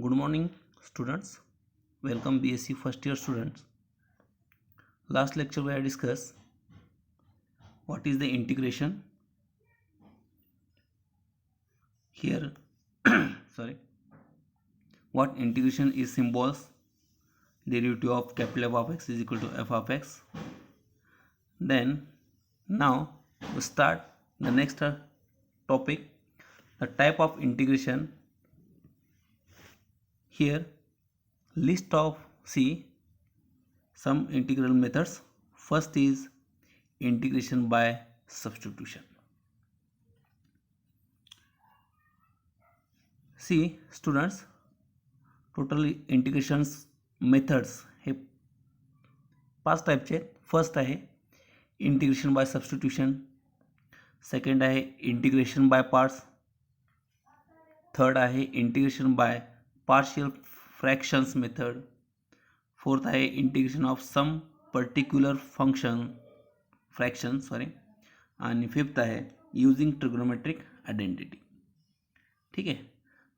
Good morning, students. Welcome, BSc first year students. Last lecture we have discussed what is the integration. Here, sorry, what integration is symbols. Derivative of capital F of x is equal to f of x. Then, now we start the next topic, the type of integration. Here, list of some integral methods. First is integration by substitution. See students, total integrations methods हे 5 टाईपचे आहेत. First आहे integration by substitution, second आहे integration by parts, third आहे integration by partial fractions method, fourth आहे integration of some particular fraction आणि fifth आहे using trigonometric identity. ठीक आहे.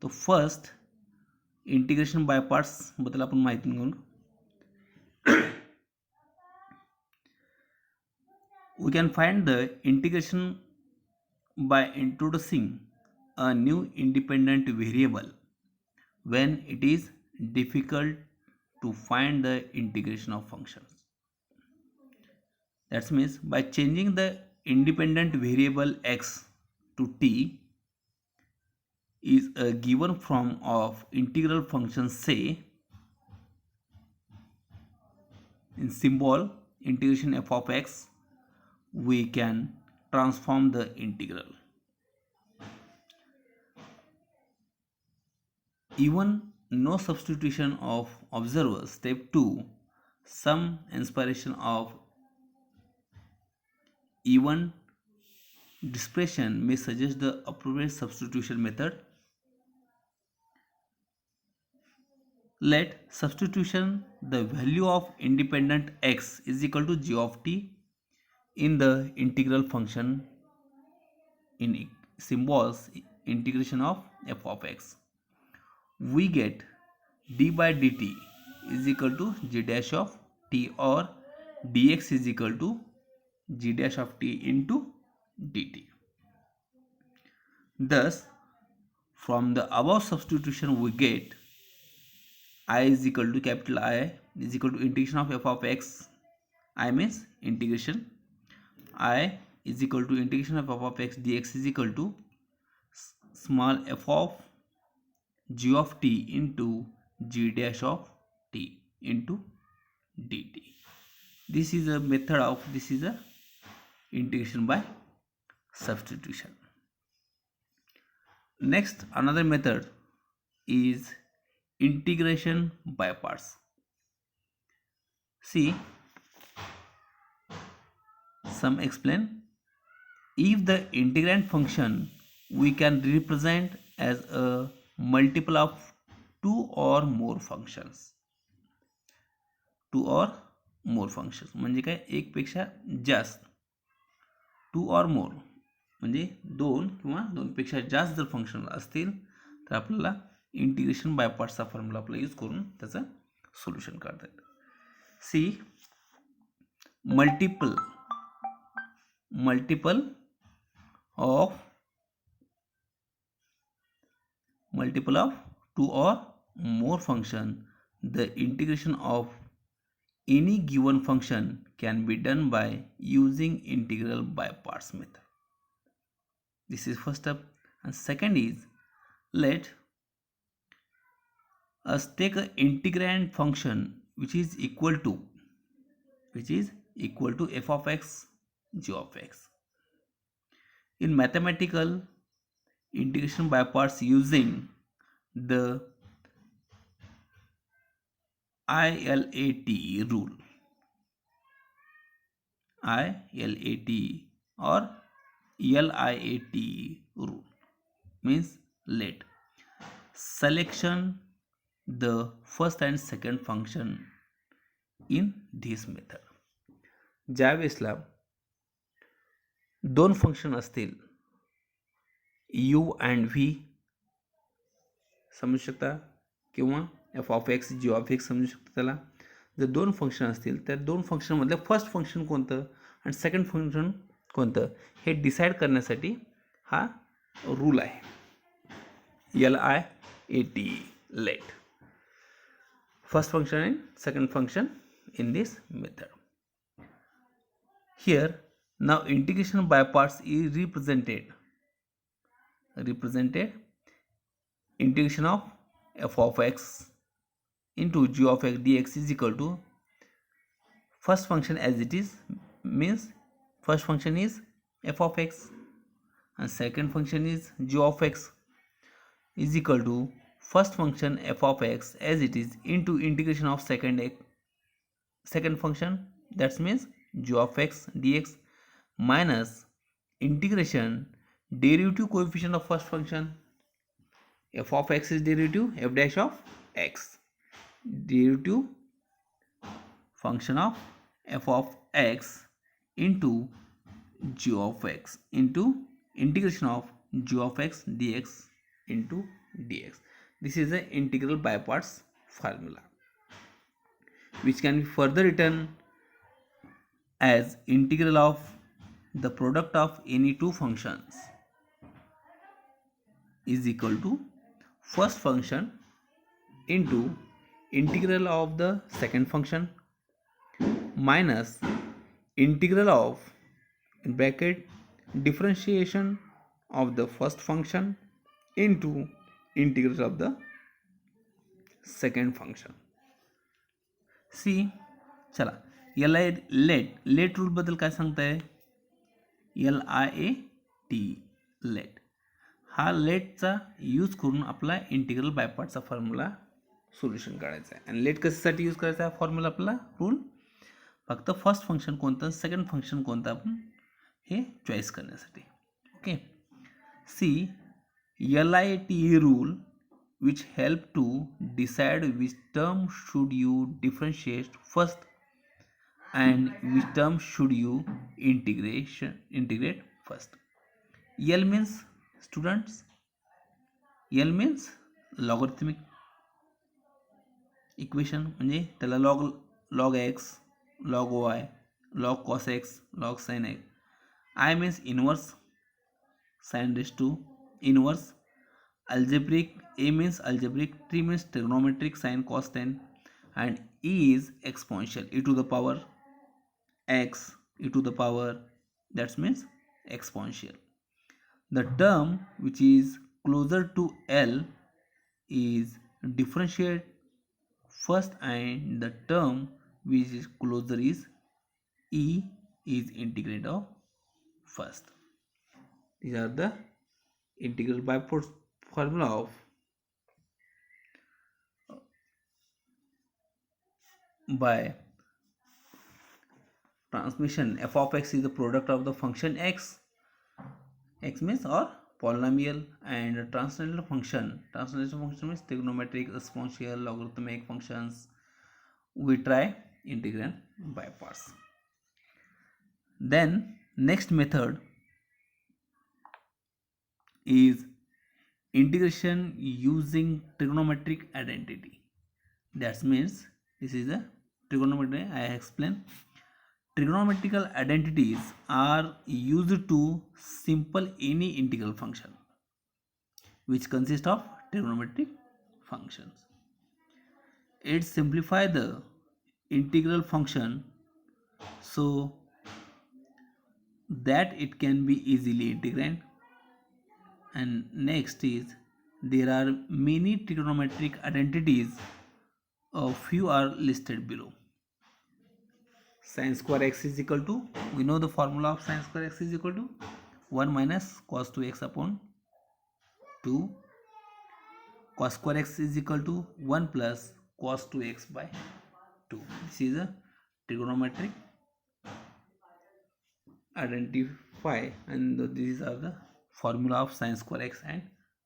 तो फर्स्ट इंटिग्रेशन बाय पार्ट्स बद्दल आपण माहिती घेऊ. We can find the integration by introducing a new independent variable when it is difficult to find the integration of functions. That means by changing the independent variable x to t is a given form of integral function, say in symbol integration f of x, we can transform the integral. Even no substitution of observers. Step 2, some inspiration of even dispersion may suggest the appropriate substitution method. Let substitution the value of independent x is equal to g of t in the integral function in symbols integration of f of x. We get d by dt is equal to g dash of t or dx is equal to g dash of t into dt. Thus, from the above substitution we get I is equal to capital I is equal to integration of f of x. I means integration I is equal to integration of f of x dx is equal to small f of g of t into g dash of t into dt. This is a method of integration by substitution. Next, another method is integration by parts. See, some explain. If the integrand function we can represent as a multiple of two or more functions. म्हणजे काय, एक पेक्षा जास्त. To or more म्हणजे दोन किंवा दोनपेक्षा जास्त जर फंक्शन असतील तर आपल्याला इंटिग्रेशन बाय पार्ट्सचा फॉर्म्युला आपला यूज करून त्याचं सोल्युशन काढता येतं. सी, multiple of two or more function, the integration of any given function can be done by using integral by parts method. This is first step. And second is, let us take an integrand function which is equal to f of x g of x. In mathematical integration by parts using the ILAT rule, ILAT or LIAT rule means let selection the first and second function in this method. ज्यावेळेसला दोन function असतील u and v, समजू शकता किंवा F of X G of X समजू शकतो त्याला. जर दोन फंक्शन असतील तर दोन फंक्शनमधलं फर्स्ट फंक्शन कोणतं आणि सेकंड फंक्शन कोणतं हे डिसाईड करण्यासाठी हा रूल आहे, LIAT, late. First function and second function in this method. Here now integration by parts is represented integration of f of x into g of x dx is equal to first function as it is, means first function is f of x and second function is g of x is equal to first function f of x as it is into integration of second function, that means g of x dx minus integration derivative coefficient of first function. F of x is derivative f dash of x, derivative function of f of x into g of x into integration of g of x dx into dx. This is the integral by parts formula, which can be further written as integral of the product of any two functions is equal to first function into integral of the second function minus integral of in bracket differentiation of the first function into integral of the second function. सी चला याला late rule बद्दल काय सांगताय, LIAT, late. हा लेटचा use करून आपला integral bye पार्टचा formula solution काढायचा आहे. आणि लेट कशासाठी यूज करायचा आहे फॉर्म्युला आपला रूल, फक्त फर्स्ट फंक्शन कोणतं सेकंड फंक्शन कोणतं आपण हे चॉईस करण्यासाठी. Okay, see LIAT rule which help to decide which term should you differentiate first and which term should you integrate first. L means students, L means logarithmic equation, म्हणजे त्याला log x, log y, log cos x, log sin x. I means inverse, sin raised to inverse. Algebraic, A means algebraic, T means trigonometric, sin cos tan, and E is exponential, e to the power x, e to the power, that means exponential. The term which is closer to L is differentiate first and the term which is closer is E is integrate of first. These are the integral by formula of by transmission. F of x is the product of the function x means or polynomial, and translational function means trigonometric, exponential, logarithmic functions. We try integral by parts. Then next method is integration using trigonometric identity. That means this is a trigonometry. I explain. Trigonometrical identities are used to simple any integral function which consists of trigonometric functions. It simplifies the integral function so that it can be easily integrated. And next is there are many trigonometric identities. A few are listed below. Sin square x is equal to, we know the formula of sin square x is equal to 1 minus cos 2x upon 2. Cos square x is equal to 1 plus cos 2x by 2. This is a trigonometric identify, and these are the formula of sin square x and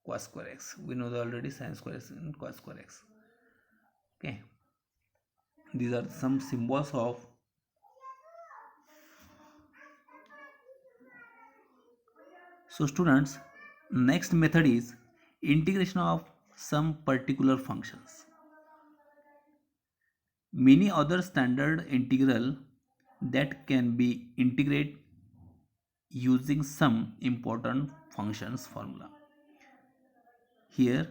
cos square x. We know already sin square x and cos square x. Okay, these are some symbols of so students, next method is integration of some particular functions. Many other standard integral that can be integrated using some important functions formula. Here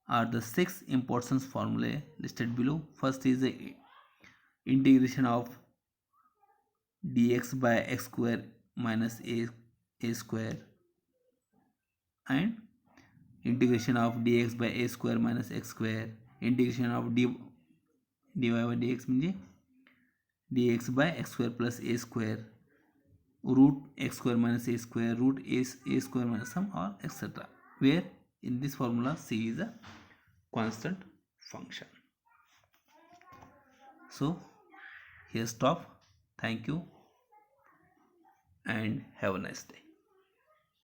are the 6 important formulae listed below. First is the integration of dx by x square minus a square, and integration of dx by a square minus x square, integration of dy by dx म्हणजे dx by x square plus a square, root x square minus a square, root a square minus some, or etc. Where in this formula c is a constant function. So here stop. Thank you and have a nice day.